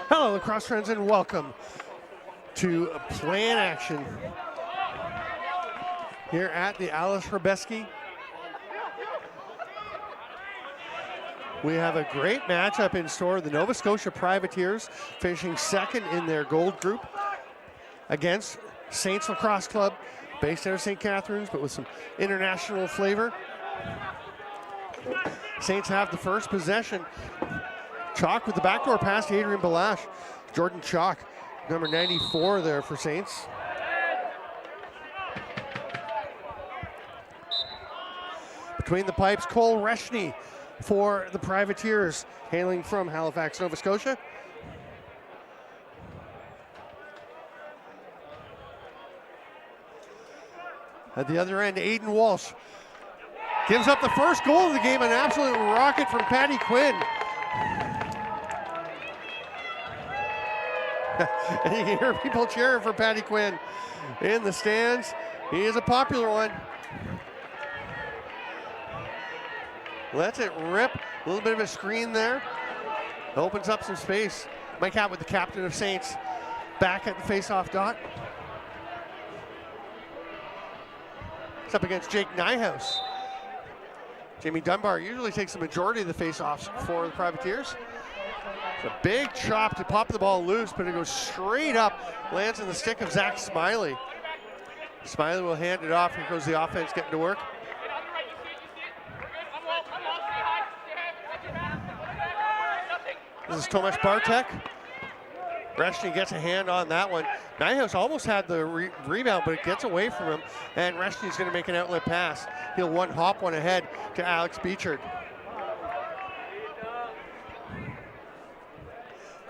Hello, lacrosse friends, and welcome to Plan Action here at the Aleš Hřebeský. We have a great matchup in store. The Nova Scotia Privateers finishing second in their gold group against Saints Lacrosse Club, based out of St. Catharines, but with some international flavor. Saints have the first possession. Chalk with the backdoor pass to Adrian Balash. Jordan Chalk, number 94 there for Saints. Between the pipes, Cole Reshney for the Privateers, hailing from Halifax, Nova Scotia. At the other end, Aiden Walsh gives up the first goal of the game, an absolute rocket from Patty Quinn. And you can hear people cheering for Patty Quinn in the stands. He is a popular one. Lets it rip. A little bit of a screen there. Opens up some space. Mike Atwood, the captain of Saints, back at the face-off dot. It's up against Jake Nyhouse. Jamie Dunbar usually takes the majority of the face-offs for the Privateers. It's a big chop to pop the ball loose, but it goes straight up, lands in the stick of Zach Smiley. Smiley will hand it off. Here goes the offense getting to work. This is Tomasz Bartek. Reshney gets a hand on that one. Nyhouse almost had the rebound, but it gets away from him, and Reshney's going to make an outlet pass. He'll hop one ahead to Alex Beechard.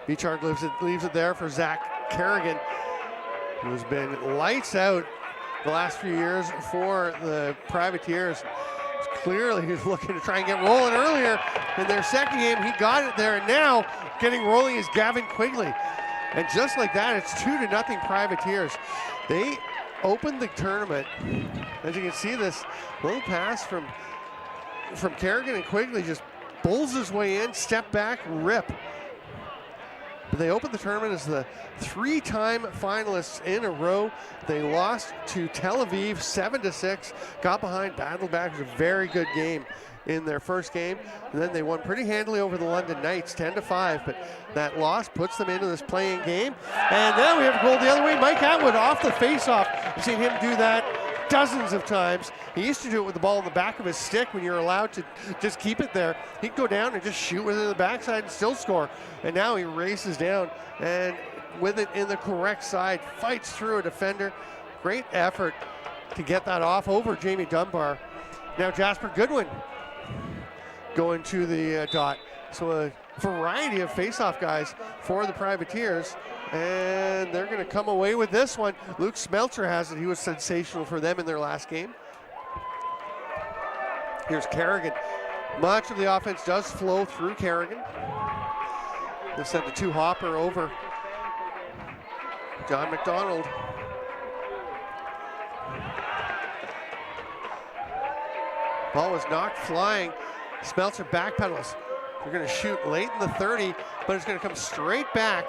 Beechard leaves it there for Zach Kerrigan, who's been lights out the last few years for the Privateers. Clearly he's looking to try and get rolling earlier in their second game. He got it there, and now getting rolling is Gavin Quigley. And just like that, it's 2-0 Privateers. They opened the tournament. As you can see, this little pass from Kerrigan, and Quigley just bulls his way in, step back, rip. But they opened the tournament as the three-time finalists in a row. They lost to Tel Aviv 7-6, got behind, battled back. It was a very good game in their first game, and then they won pretty handily over the London Knights 10-5, but that loss puts them into this playing game. And now we have a goal the other way. Mike Atwood off the face-off. I've seen him do that dozens of times. He used to do it with the ball in the back of his stick when you're allowed to just keep it there. He'd go down and just shoot with it in the backside and still score. And now he races down and with it in the correct side, fights through a defender. Great effort to get that off over Jamie Dunbar. Now Jasper Goodwin going to the dot. So a variety of face-off guys for the Privateers, and they're going to come away with this one. Luke Smeltzer has it. He was sensational for them in their last game. Here's Kerrigan. Much of the offense does flow through Kerrigan. They send the two-hopper over John McDonald. Ball was knocked flying. Smeltzer backpedals. They're going to shoot late in the 30, but it's going to come straight back.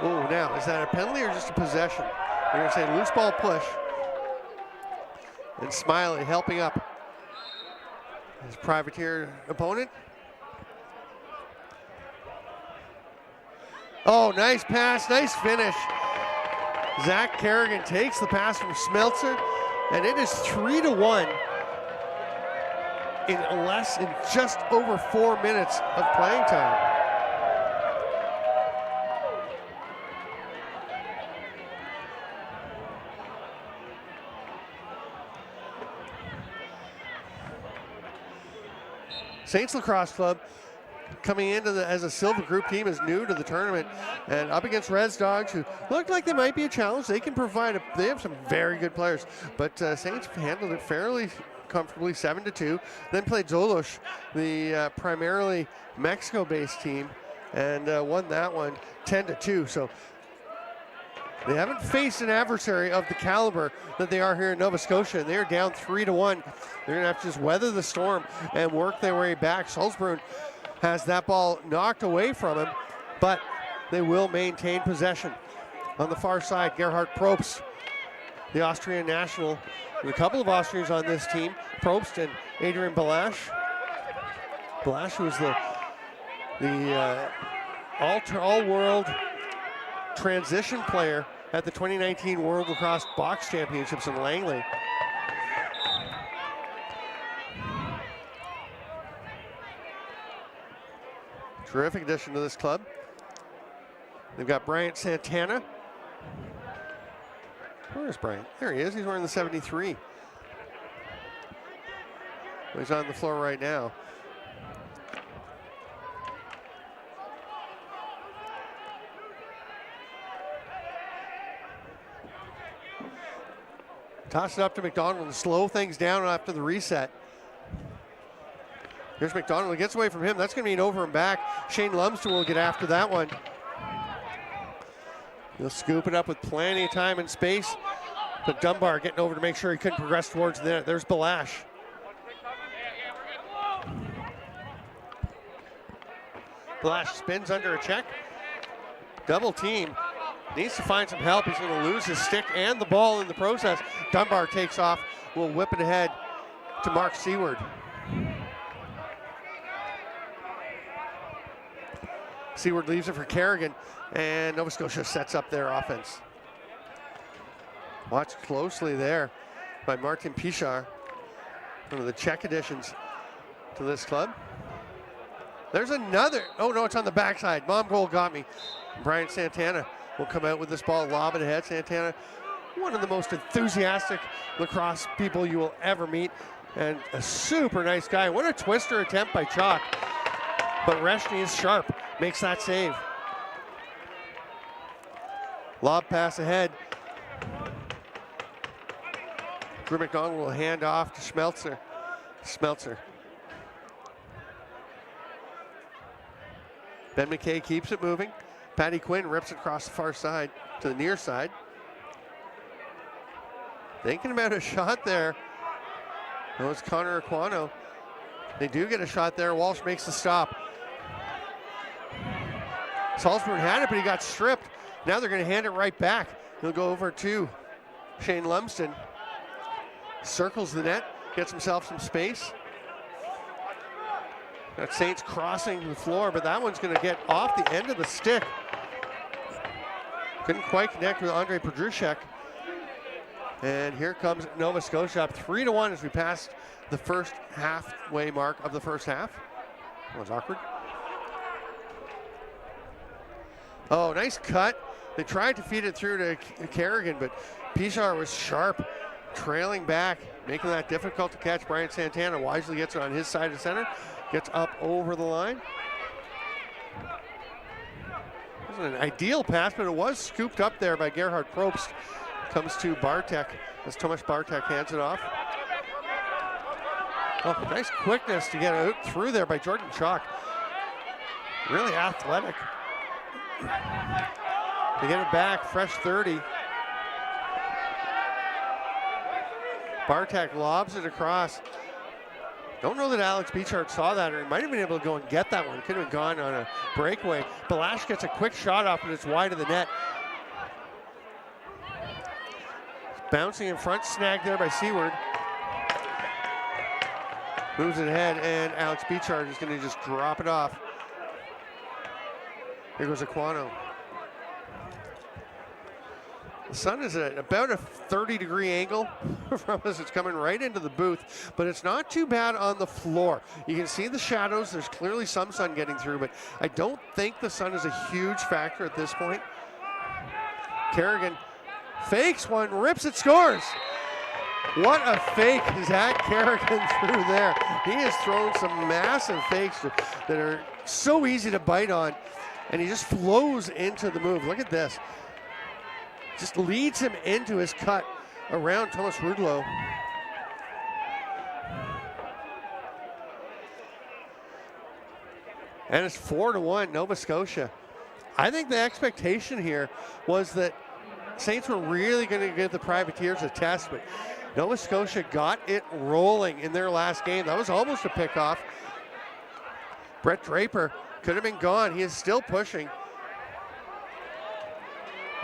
Oh, now, is that a penalty or just a possession? They're going to say loose ball push. And Smiley helping up his Privateer opponent. Oh, nice pass, nice finish. Zach Kerrigan takes the pass from Smeltzer, and it is 3-1 in just over 4 minutes of playing time. Saints Lacrosse Club coming into as a silver group team is new to the tournament, and up against Reds Dogs, who look like they might be a challenge. They can provide they have some very good players, but Saints handled it fairly comfortably, 7-2. Then played Zolos, the primarily Mexico-based team, and won that one 10-2. So they haven't faced an adversary of the caliber that they are here in Nova Scotia. They're down 3-1. They're going to have to just weather the storm and work their way back. Salzburg has that ball knocked away from him, but they will maintain possession. On the far side, Gerhard Probst, the Austrian national, with a couple of Austrians on this team, Probst and Adrian Balash. Balash was the all-world transition player at the 2019 World Lacrosse Box Championships in Langley. Terrific addition to this club. They've got Bryant Santana. Where is Bryant? There he is. He's wearing the 73. He's on the floor right now. Toss it up to McDonald and slow things down after the reset. Here's McDonald. He gets away from him. That's going to be an over and back. Shane Lumsden will get after that one. He'll scoop it up with plenty of time and space. But Dunbar getting over to make sure he couldn't progress towards the net. There's Balash. Balash spins under a check. Double team. Needs to find some help. He's going to lose his stick and the ball in the process. Dunbar takes off. Will whip it ahead to Mark Seward. Seward leaves it for Kerrigan, and Nova Scotia sets up their offense. Watched closely there by Martin Pichar, one of the Czech additions to this club. There's another, oh no, it's on the backside. Mom goal got me. Brian Santana will come out with this ball, lob it ahead. Santana, one of the most enthusiastic lacrosse people you will ever meet, and a super nice guy. What a twister attempt by Chalk. But Reshny is sharp, makes that save. Lob pass ahead. Drew McDonald will hand off to Schmelzer. Ben McKay keeps it moving. Patty Quinn rips it across the far side to the near side. Thinking about a shot there. No, it's Connor Aquano. They do get a shot there. Walsh makes the stop. Salzburg had it, but he got stripped. Now they're going to hand it right back. He'll go over to Shane Lumsden. Circles the net, gets himself some space. Got Saints crossing the floor, but that one's going to get off the end of the stick. Couldn't quite connect with Andre Podrushek. And here comes Nova Scotia up 3-1 as we pass the first halfway mark of the first half. That was awkward. Oh, nice cut. They tried to feed it through to Kerrigan, but Pichar was sharp, trailing back, making that difficult to catch. Brian Santana wisely gets it on his side of center, gets up over the line. It wasn't an ideal pass, but it was scooped up there by Gerhard Probst. Comes to Bartek as Tomasz Bartek hands it off. Oh, nice quickness to get out through there by Jordan Chalk. Really athletic. To get it back, fresh 30. Bartek lobs it across. Don't know that Alex Beechart saw that, or he might have been able to go and get that one. Could have gone on a breakaway. Balash gets a quick shot off, but it's wide of the net. Bouncing in front, snagged there by Seward. Moves it ahead, and Alex Beechart is going to just drop it off. Here goes Aquano. The sun is at about a 30-degree angle from us. It's coming right into the booth, but it's not too bad on the floor. You can see the shadows. There's clearly some sun getting through, but I don't think the sun is a huge factor at this point. Kerrigan fakes one, rips it, scores. What a fake Zach Kerrigan threw there. He has thrown some massive fakes that are so easy to bite on, and he just flows into the move. Look at this. Just leads him into his cut around Thomas Rudlow. And it's 4-1 Nova Scotia. I think the expectation here was that Saints were really going to give the Privateers a test, but Nova Scotia got it rolling in their last game. That was almost a pickoff. Brett Draper could have been gone. He is still pushing.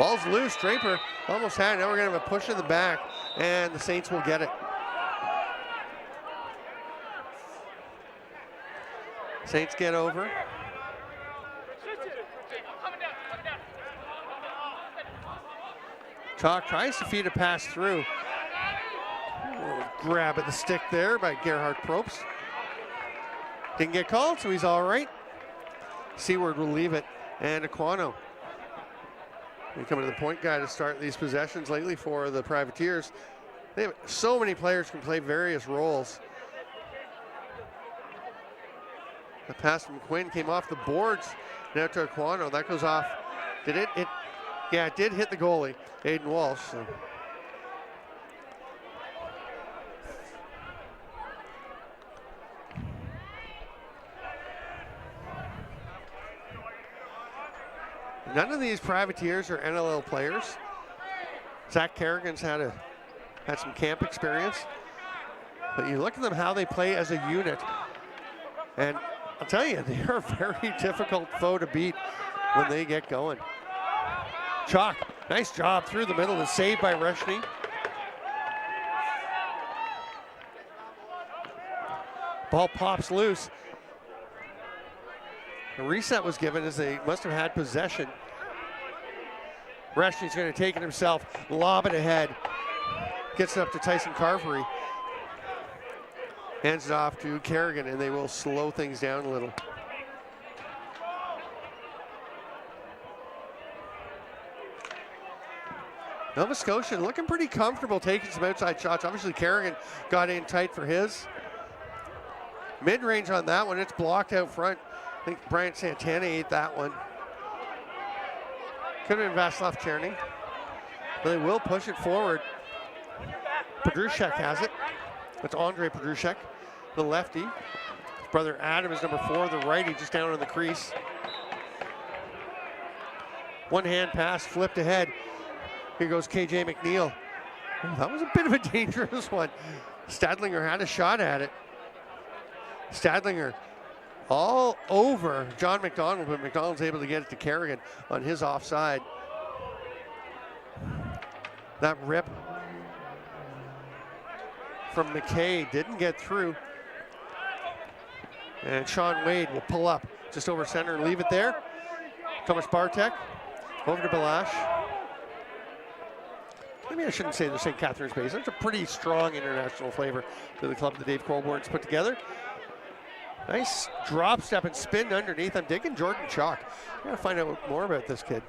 Ball's loose, Draper almost had it. Now we're gonna have a push in the back, and the Saints will get it. Saints get over. Chalk tries to feed a pass through. Grab at the stick there by Gerhard Probst. Didn't get called, so he's all right. Seward will leave it, and Aquano. Coming to the point guy to start these possessions lately for the Privateers. They have so many players who can play various roles. The pass from Quinn came off the boards. Now to Aquano. That goes off. Did it? Yeah, it did hit the goalie, Aiden Walsh. So. None of these Privateers are NLL players. Zach Kerrigan's had some camp experience. But you look at them, how they play as a unit. And I'll tell you, they are a very difficult foe to beat when they get going. Chalk, nice job through the middle and saved by Reshny. Ball pops loose. A reset was given as they must have had possession. Reshny's going to take it himself, lob it ahead. Gets it up to Tyson Carvery. Hands it off to Kerrigan, and they will slow things down a little. Nova Scotia looking pretty comfortable taking some outside shots. Obviously Kerrigan got in tight for his. Mid-range on that one, it's blocked out front. I think Bryant Santana ate that one. Could have been Vaslav Cherny. But they will push it forward. Pedrushek has it. That's Andre Pedrushek, the lefty. His brother Adam is number 4, the righty, just down on the crease. One hand pass, flipped ahead. Here goes KJ McNeil. Oh, that was a bit of a dangerous one. Stadlinger had a shot at it. Stadlinger all over John McDonald, but McDonald's able to get it to Kerrigan on his offside. That rip from McKay didn't get through. And Sean Wade will pull up just over center and leave it there. Thomas Bartek over to Balash. Maybe I shouldn't say the St. Catharines base. That's a pretty strong international flavor to the club that Dave Colborne's put together. Nice drop step and spin underneath. I'm digging Jordan Chalk. I gotta find out more about this kid.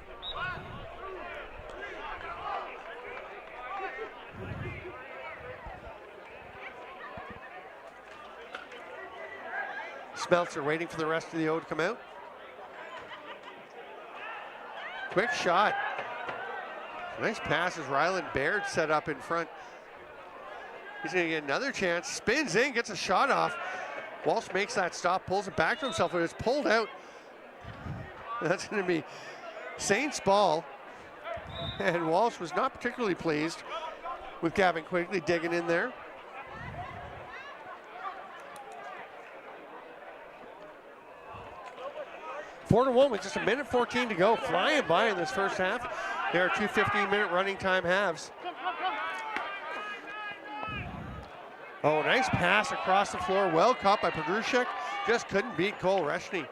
Smeltzer waiting for the rest of the O to come out. Quick shot. Nice pass as Ryland Baird set up in front. He's gonna get another chance. Spins in, gets a shot off. Walsh makes that stop, pulls it back to himself, but it's pulled out. That's gonna be Saints ball. And Walsh was not particularly pleased with Gavin Quigley digging in there. Four to 1 with just 1:14 to go. Flying by in this first half. There are 2 15-minute running time halves. Oh, nice pass across the floor. Well caught by Pedrushek. Just couldn't beat Cole Reshny.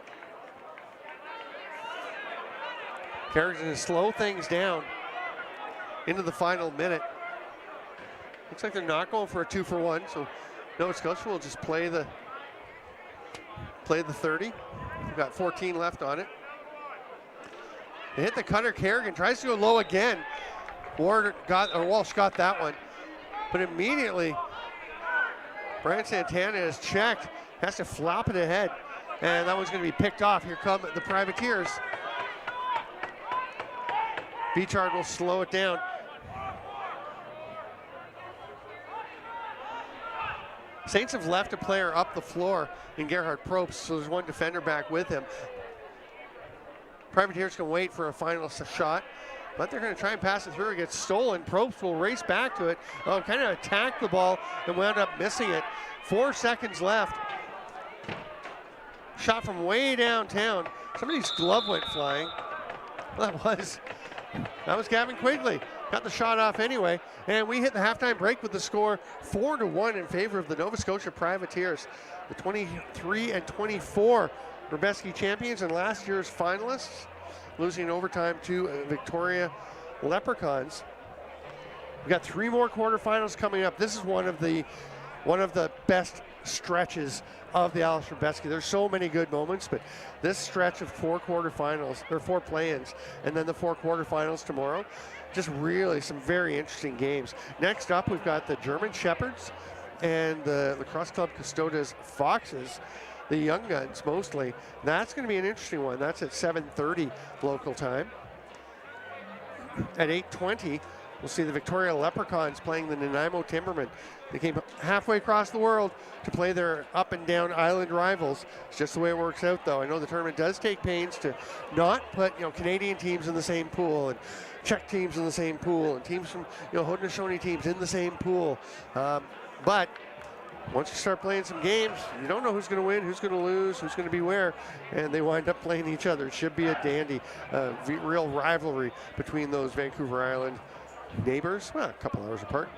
Kerrigan to slow things down into the final minute. Looks like they're not going for a 2-for-1, so Nova Scotia will just play the 30. We've got 14 left on it. They hit the cutter. Kerrigan tries to go low again. Walsh got that one, but immediately Brian Santana is checked, has to flop it ahead, and that one's going to be picked off. Here come the Privateers. Beachard will slow it down. Saints have left a player up the floor in Gerhard Probst, so there's one defender back with him. Privateers can wait for a final shot, but they're going to try and pass it through. It gets stolen. Probst will race back to it. Oh, kind of attacked the ball and wound up missing it. 4 seconds left. Shot from way downtown. Somebody's glove went flying. Well, that was That was Gavin Quigley. Got the shot off anyway. And we hit the halftime break with the score 4-1 in favor of the Nova Scotia Privateers. The 23 and 24 Hřebeský champions and last year's finalists, losing in overtime to Victoria Leprechauns. We got 3 more quarterfinals coming up. This is one of the best stretches of the Aleš Hřebeský. There's so many good moments, but this stretch of 4 quarterfinals, or 4 play-ins, and then the 4 quarterfinals tomorrow, just really some very interesting games. Next up, we've got the German Shepherds and the Lacrosse Club Custodes Foxes, the young guns mostly. That's going to be an interesting one. That's at 7:30 local time. At 8:20, we'll see the Victoria Leprechauns playing the Nanaimo Timbermen. They came halfway across the world to play their up and down island rivals. It's just the way it works out, though. I know the tournament does take pains to not put Canadian teams in the same pool and Czech teams in the same pool and teams from Haudenosaunee teams in the same pool. But once you start playing some games, you don't know who's going to win, who's going to lose, who's going to be where, and they wind up playing each other. It should be a dandy, real rivalry between those Vancouver Island neighbors, well, a couple hours apart.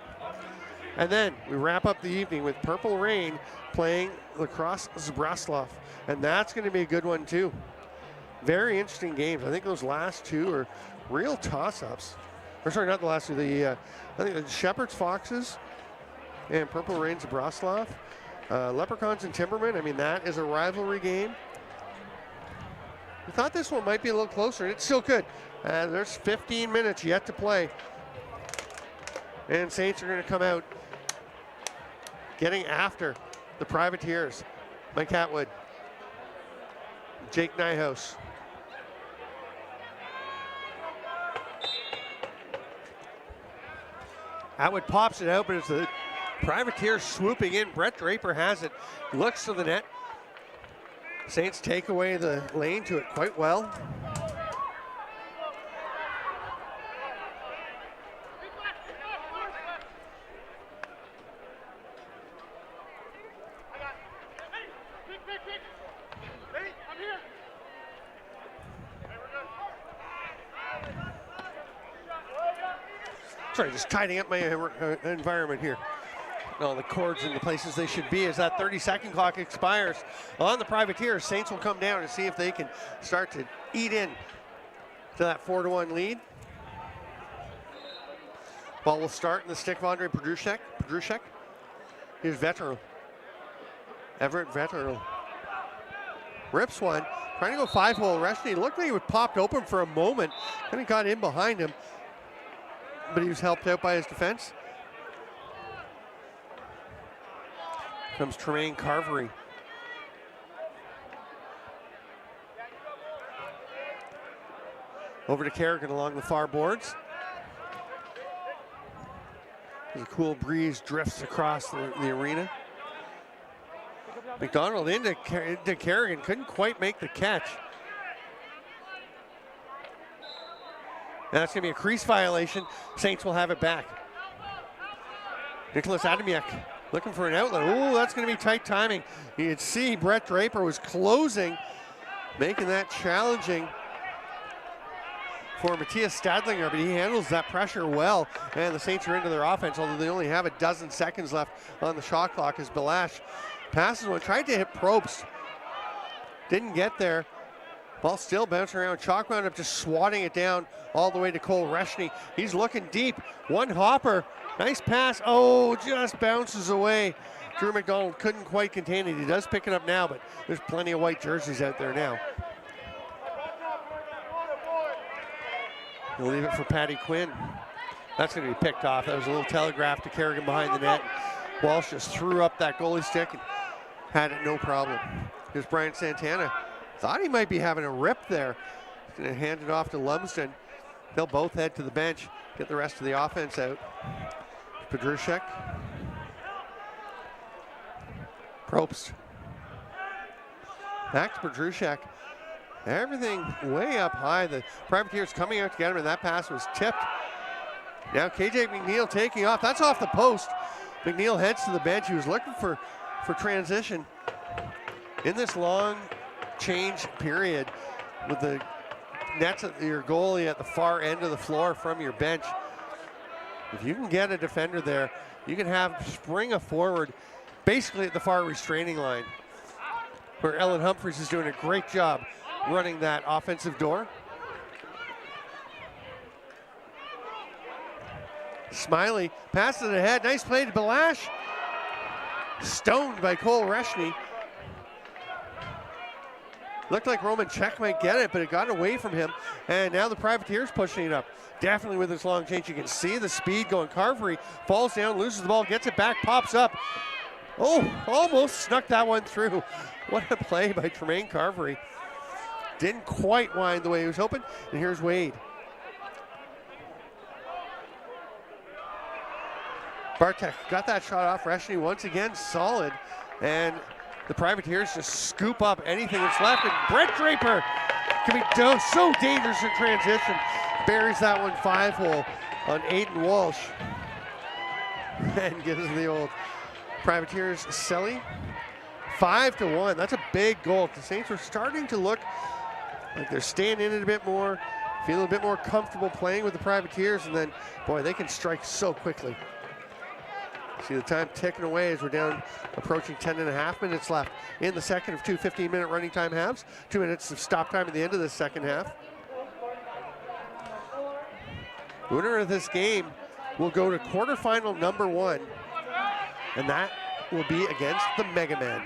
And then we wrap up the evening with Purple Rain playing Lacrosse Zbraslav, and that's going to be a good one too. Very interesting games. I think those last 2 are real toss-ups. Or sorry, not the last 2. I think the Shepherds Foxes and Purple Rain Zbraslav. Leprechauns and Timbermen, I mean, that is a rivalry game. We thought this one might be a little closer, and it still could. There's 15 minutes yet to play. And Saints are going to come out getting after the Privateers. Mike Atwood, Jake Nyhouse. Atwood pops it out, but it's the Privateers swooping in. Brett Draper has it, looks to the net. Saints take away the lane to it quite well. Sorry, just tidying up my environment here. All the cords in the places they should be as that 30-second clock expires on the Privateers. Saints will come down and see if they can start to eat in to that 4-1 lead. Ball will start in the stick of Andre Pedrushek. Here's Vetterl. Everett Vetterl. Rips one. Trying to go 5-hole. Reshny looked like he was popped open for a moment. Then he got in behind him, but he was helped out by his defense. Comes Tremaine Carvery. Over to Kerrigan along the far boards. As a cool breeze drifts across the arena. McDonald into Kerrigan, couldn't quite make the catch. That's going to be a crease violation. Saints will have it back. Nicholas Adamiak looking for an outlet. Oh, that's going to be tight timing. You could see Brett Draper was closing, making that challenging for Matthias Stadlinger, but he handles that pressure well. And the Saints are into their offense, although they only have a dozen seconds left on the shot clock as Belash passes one, tried to hit Probst. Didn't get there. Ball still bouncing around. Chalk wound up just swatting it down all the way to Cole Reshny. He's looking deep. One hopper. Nice pass. Oh, just bounces away. Drew McDonald couldn't quite contain it. He does pick it up now, but there's plenty of white jerseys out there now. He'll leave it for Patty Quinn. That's going to be picked off. That was a little telegraph to Kerrigan behind the net. Walsh just threw up that goalie stick and had it no problem. Here's Brian Santana. Thought he might be having a rip there. He's going to hand it off to Lumsden. They'll both head to the bench, get the rest of the offense out. Pedrushek. Probst. Back to Pedrushek. Everything way up high. The Privateers coming out to get him, and that pass was tipped. Now KJ McNeil taking off. That's off the post. McNeil heads to the bench. He was looking for transition in this long change period with the nets your goalie at the far end of the floor from your bench. If you can get a defender there, you can have spring a forward basically at the far restraining line, where Ellen Humphries is doing a great job running that offensive door. Smiley passes it ahead. Nice play to Balash. Stoned by Cole Reshny. Looked like Roman Czech might get it, but it got away from him. And now the Privateers pushing it up. Definitely with this long change. You can see the speed going. Carvery falls down, loses the ball, gets it back, pops up. Oh, almost snuck that one through. What a play by Tremaine Carvery. Didn't quite wind the way he was hoping. And here's Wade. Bartek got that shot off. Reshny once again solid. And the Privateers just scoop up anything that's left. And Brett Draper can be so dangerous in transition. Buries that one 5-hole on Aiden Walsh. And gives the old Privateers Selly 5-1. That's a big goal. The Saints are starting to look like they're staying in it a bit more, feeling a bit more comfortable playing with the Privateers, and then, boy, they can strike so quickly. See the time ticking away as we're down approaching 10.5 minutes left in the second of two 15-minute running time halves. 2 minutes of stop time at the end of the second half. The winner of this game will go to quarterfinal number 1, and that will be against the Mega Men.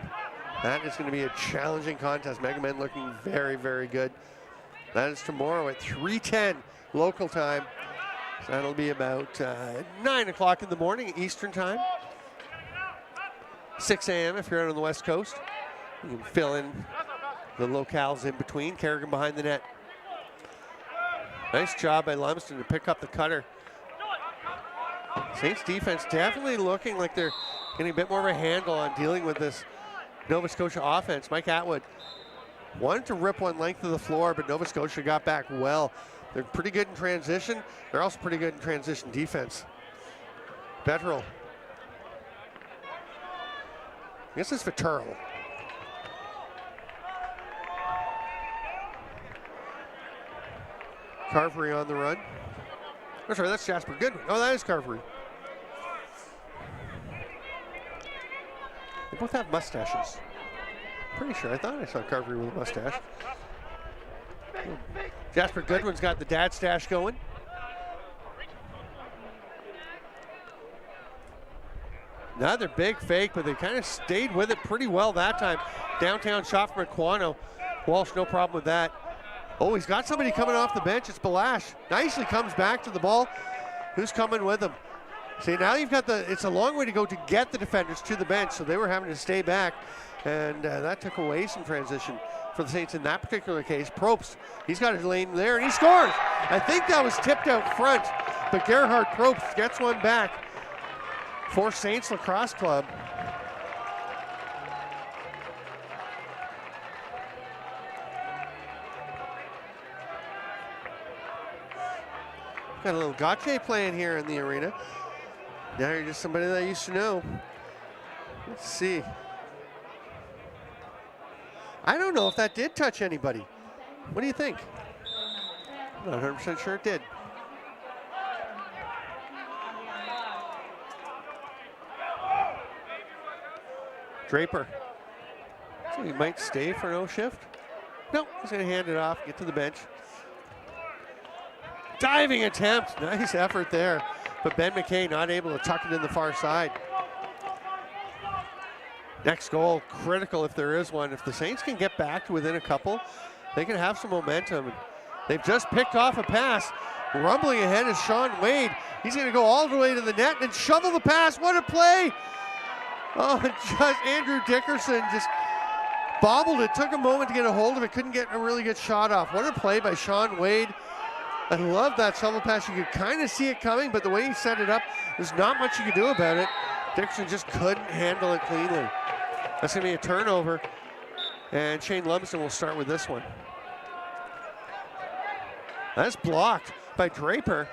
That is going to be a challenging contest. Mega Men looking very, very good. That is tomorrow at 3:10 local time. So that'll be about 9 o'clock in the morning Eastern time. 6 a.m. if you're out on the West Coast. You can fill in the locales in between. Kerrigan behind the net. Nice job by Lumsden to pick up the cutter. Saints defense definitely looking like they're getting a bit more of a handle on dealing with this Nova Scotia offense. Mike Atwood wanted to rip one length of the floor, but Nova Scotia got back well. They're pretty good in transition. They're also pretty good in transition defense. Betterell. I guess it's Vetterl. Carvery on the run. Oh, sorry, that's Jasper Goodwin. Oh, that is Carvery. They both have mustaches. Pretty sure. I thought I saw Carvery with a mustache. Jasper Goodwin's got the dad stash going. Another big fake, but they kind of stayed with it pretty well that time. Downtown shot from Aquano. Walsh, no problem with that. Oh, he's got somebody coming off the bench. It's Balash. Nicely comes back to the ball. Who's coming with him? See, now you've got it's a long way to go to get the defenders to the bench, so they were having to stay back, and that took away some transition for the Saints in that particular case. Probst, he's got his lane there, and he scores. I think that was tipped out front, but Gerhard Probst gets one back for Saints Lacrosse Club. Got a little gotcha playing here in the arena. Now you're just somebody that I used to know. Let's see. I don't know if that did touch anybody. What do you think? I'm not 100% sure it did. Draper. So he might stay for no shift. No, he's going to hand it off, get to the bench. Diving attempt, nice effort there. But Ben McKay not able to tuck it in the far side. Next goal, critical if there is one. If the Saints can get back to within a couple, they can have some momentum. They've just picked off a pass. Rumbling ahead is Sean Wade. He's going to go all the way to the net and shovel the pass. What a play! Oh, just Andrew Dickerson just bobbled it. Took a moment to get a hold of it. Couldn't get a really good shot off. What a play by Sean Wade. I love that shovel pass. You could kind of see it coming, but the way he set it up, there's not much you could do about it. Dickerson just couldn't handle it cleanly. That's going to be a turnover, and Shane Lumsden will start with this one. That's blocked by Draper.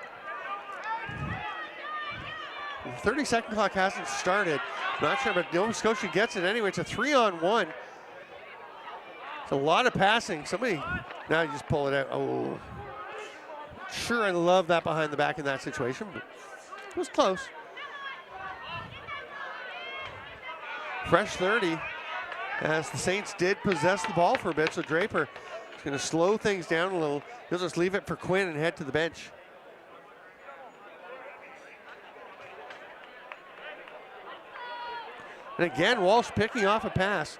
The 30-second clock hasn't started. Not sure, but Nova Scotia gets it anyway. It's a 3-on-1. It's a lot of passing. Somebody, now you just pull it out. Oh, sure, I love that behind the back in that situation, but it was close. Fresh 30, as the Saints did possess the ball for a bit, so Draper is going to slow things down a little. He'll just leave it for Quinn and head to the bench. And again, Walsh picking off a pass.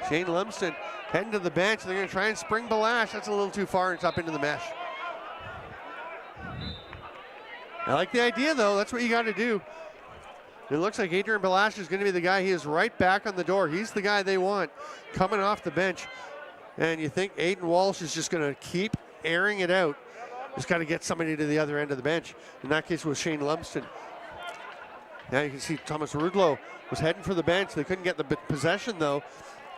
Shane Lumsden heading to the bench. They're going to try and spring Balash. That's a little too far and it's up into the mesh. I like the idea, though. That's what you got to do. It looks like Adrian Balash is going to be the guy. He is right back on the door. He's the guy they want coming off the bench. And you think Aiden Walsh is just going to keep airing it out. Just got to get somebody to the other end of the bench. In that case, it was Shane Lumsden. Now you can see Thomas Rudlow was heading for the bench. They couldn't get the possession, though.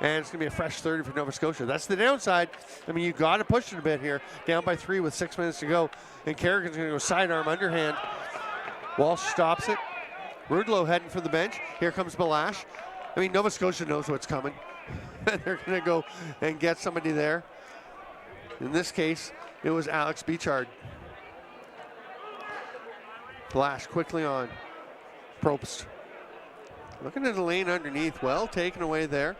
And it's going to be a fresh 30 for Nova Scotia. That's the downside. I mean, you got to push it a bit here. Down by 3 with 6 minutes to go. And Kerrigan's going to go sidearm underhand. Walsh stops it. Rudlow heading for the bench. Here comes Balash. I mean, Nova Scotia knows what's coming. They're going to go and get somebody there. In this case, it was Alex Beachard. Balash quickly on. Probst. Looking at the lane underneath. Well taken away there.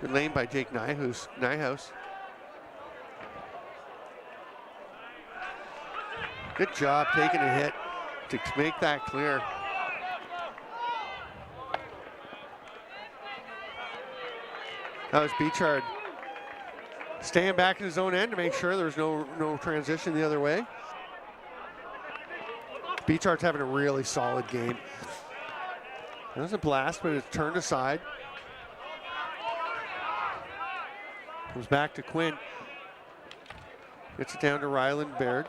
Good lane by Jake Nyhouse. Good job taking a hit to make that clear. That was Beachard staying back in his own end to make sure there's no transition the other way. Beachard's having a really solid game. That was a blast, but it's turned aside. Comes back to Quinn. Gets it down to Ryland Baird.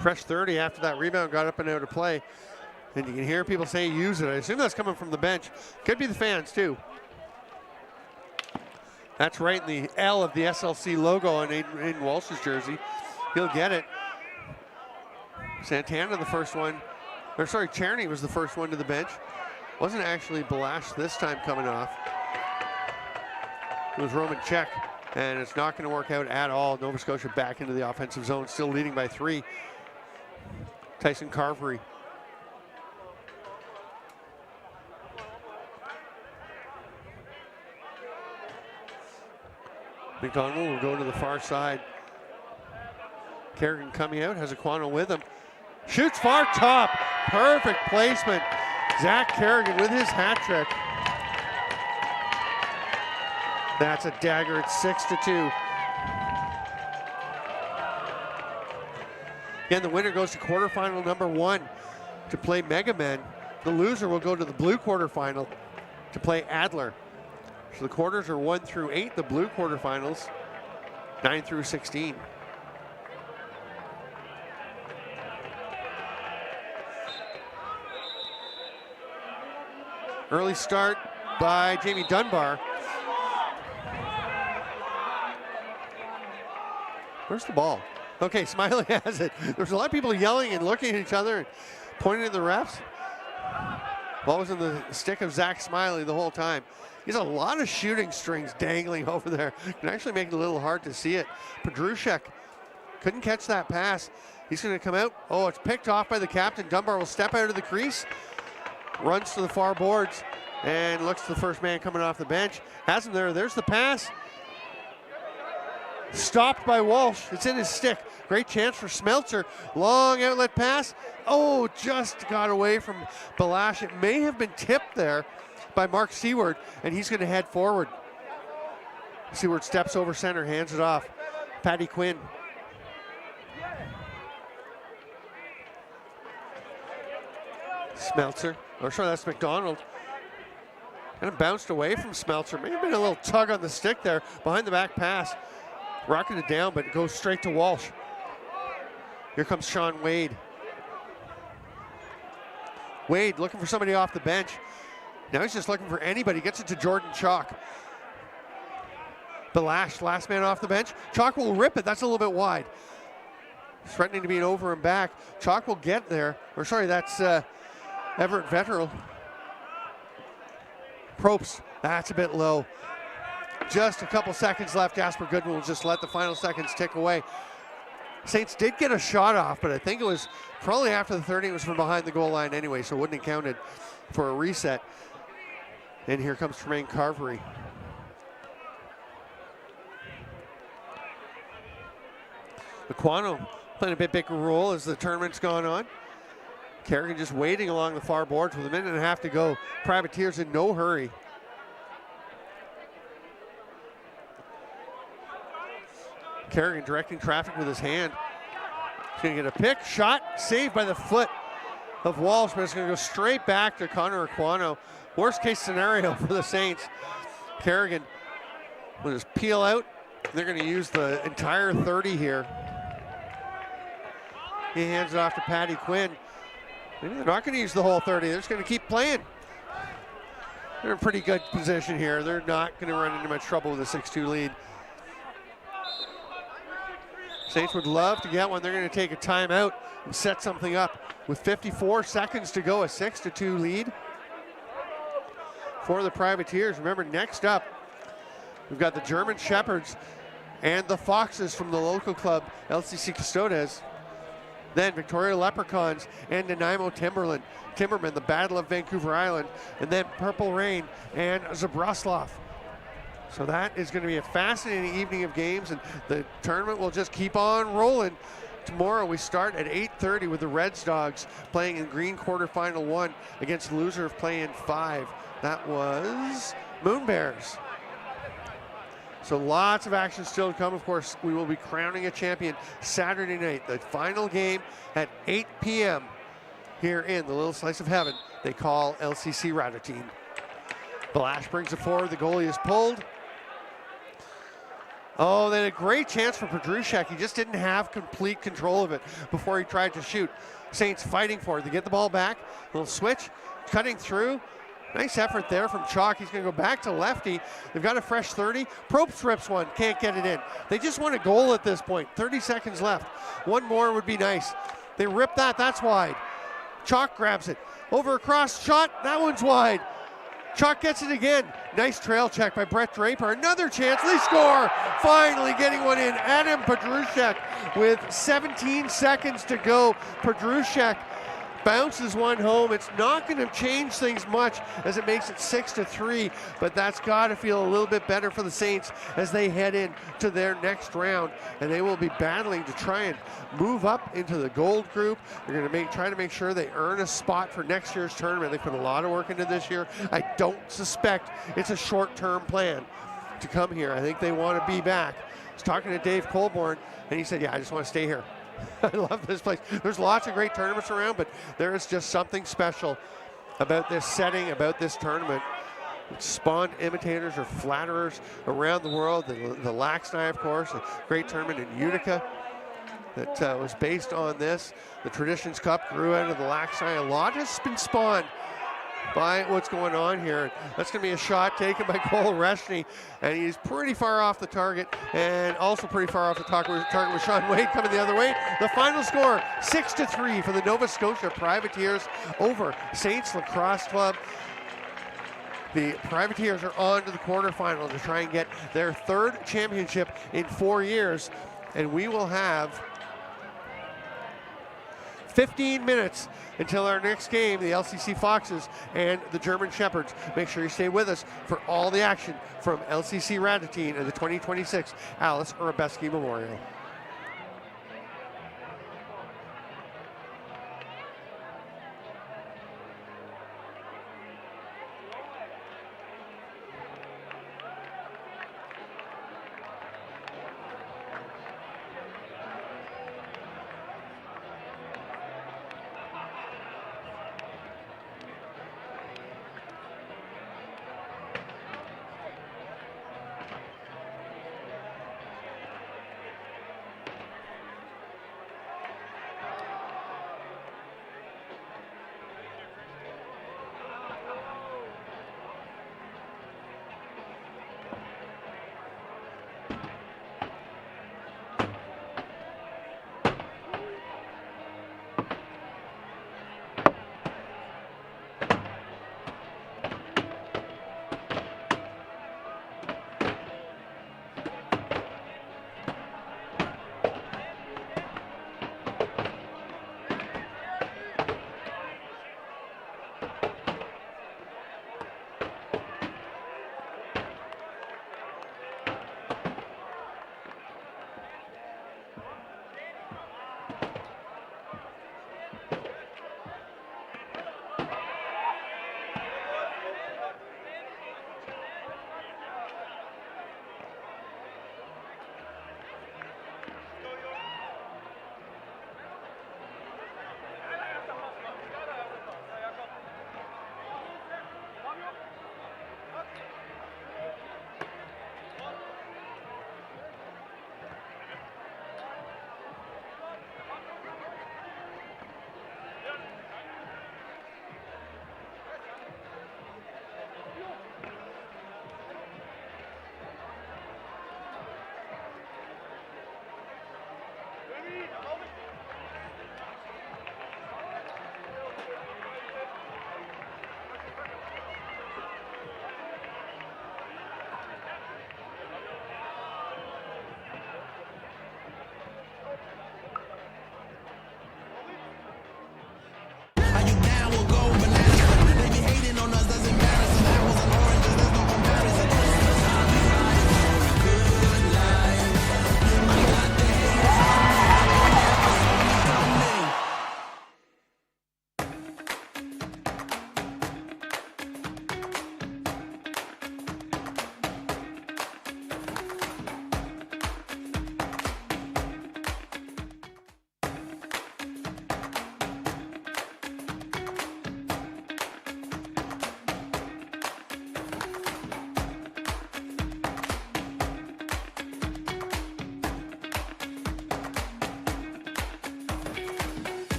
Fresh 30 after that rebound got up and out of play. And you can hear people say use it. I assume that's coming from the bench. Could be the fans too. That's right in the L of the SLC logo on Aiden Walsh's jersey. He'll get it. Santana the first one. Or sorry, Czerny was the first one to the bench. Wasn't actually Balash this time coming off. It was Roman Czech. And it's not going to work out at all. Nova Scotia back into the offensive zone, still leading by 3. Tyson Carvery. McDonald will go to the far side. Kerrigan coming out, has Aquano with him. Shoots far top, perfect placement. Zach Kerrigan with his hat trick. That's a dagger, it's 6-2. Again, the winner goes to quarterfinal number 1 to play Mega Men. The loser will go to the blue quarterfinal to play Adler. So the quarters are 1 through 8, the blue quarterfinals 9 through 16. Early start by Jamie Dunbar. Where's the ball? Okay, Smiley has it. There's a lot of people yelling and looking at each other and pointing at the refs. Ball was in the stick of Zach Smiley the whole time. He's a lot of shooting strings dangling over there. Can actually make it a little hard to see it. Pedrushek couldn't catch that pass. He's going to come out. Oh, it's picked off by the captain. Dunbar will step out of the crease. Runs to the far boards and looks to the first man coming off the bench. Has him there. There's the pass. Stopped by Walsh. It's in his stick. Great chance for Smeltzer. Long outlet pass. Oh, just got away from Balash. It may have been tipped there by Mark Seward, and he's going to head forward. Seward steps over center, hands it off. Patty Quinn. Smeltzer. Oh, sorry, that's McDonald. And it bounced away from Smeltzer. May have been a little tug on the stick there. Behind the back pass. Rocking it down, but it goes straight to Walsh. Here comes Sean Wade. Wade looking for somebody off the bench. Now he's just looking for anybody. Gets it to Jordan Chalk. Aleš, last man off the bench. Chalk will rip it. That's a little bit wide. Threatening to be an over and back. Chalk will get there. Or sorry, that's Everett Vetterl. Probst, that's a bit low. Just a couple seconds left. Jasper Goodwin will just let the final seconds tick away. Saints did get a shot off, but I think it was probably after the 30. It was from behind the goal line anyway, so it wouldn't have counted for a reset. And here comes Tremaine Carvery. Aquano playing a bit bigger role as the tournament's gone on. Kerrigan just waiting along the far boards with a minute and a half to go. Privateers in no hurry. Kerrigan directing traffic with his hand. He's going to get a pick, shot, saved by the foot of Walsh, but it's going to go straight back to Connor Aquano. Worst case scenario for the Saints. Kerrigan will just peel out. They're going to use the entire 30 here. He hands it off to Patty Quinn. Maybe they're not going to use the whole 30. They're just going to keep playing. They're in pretty good position here. They're not going to run into much trouble with a 6-2 lead. Saints would love to get one. They're going to take a timeout and set something up. With 54 seconds to go, a 6-2 lead for the Privateers. Remember, next up, we've got the German Shepherds and the Foxes from the local club, LCC Custodes. Then Victoria Leprechauns and Nanaimo Timbermen, the Battle of Vancouver Island. And then Purple Rain and Zabraslav. So that is going to be a fascinating evening of games, and the tournament will just keep on rolling. Tomorrow we start at 8:30 with the Reds Dogs playing in green quarterfinal 1 against the loser of play-in 5. That was Moon Bears. So lots of action still to come. Of course, we will be crowning a champion Saturday night. The final game at 8 p.m. here in the little slice of heaven they call LCC Radotín. Aleš brings it forward. The goalie is pulled. Oh, then a great chance for Pedrushek. He just didn't have complete control of it before he tried to shoot. Saints fighting for it. They get the ball back. A little switch, cutting through. Nice effort there from Chalk. He's going to go back to lefty. They've got a fresh 30. Probst rips one. Can't get it in. They just want a goal at this point. 30 seconds left. One more would be nice. They rip that. That's wide. Chalk grabs it. Over across. Shot. That one's wide. Chalk gets it again. Nice trail check by Brett Draper. Another chance. They score. Finally getting one in. Adam Pedrushek with 17 seconds to go. Pedrushek bounces one home. It's not going to change things much as it makes it 6-3, but that's got to feel a little bit better for the Saints as they head into their next round, and they will be battling to try and move up into the gold group. They're going to try to make sure they earn a spot for next year's tournament. They put a lot of work into this year. I don't suspect it's a short-term plan to come here. I think they want to be back. I was talking to Dave Colborne, and he said, yeah, I just want to stay here. I love this place. There's lots of great tournaments around, but there is just something special about this setting, about this tournament. It spawned imitators or flatterers around the world. The Laxni, of course, a great tournament in Utica that was based on this. The Traditions Cup grew out of the Laxni. A lot has been spawned by what's going on here. That's going to be a shot taken by Cole Reshney, and he's pretty far off the target, and also pretty far off the target with Sean Wade coming the other way. The final score, 6-3 for the Nova Scotia Privateers over Saints Lacrosse Club. The Privateers are on to the quarterfinal to try and get their 3rd championship in 4 years, and we will have 15 minutes until our next game, the LCC Foxes and the German Shepherds. Make sure you stay with us for all the action from LCC Radotín and the 2026 Aleš Hřebeský Memorial.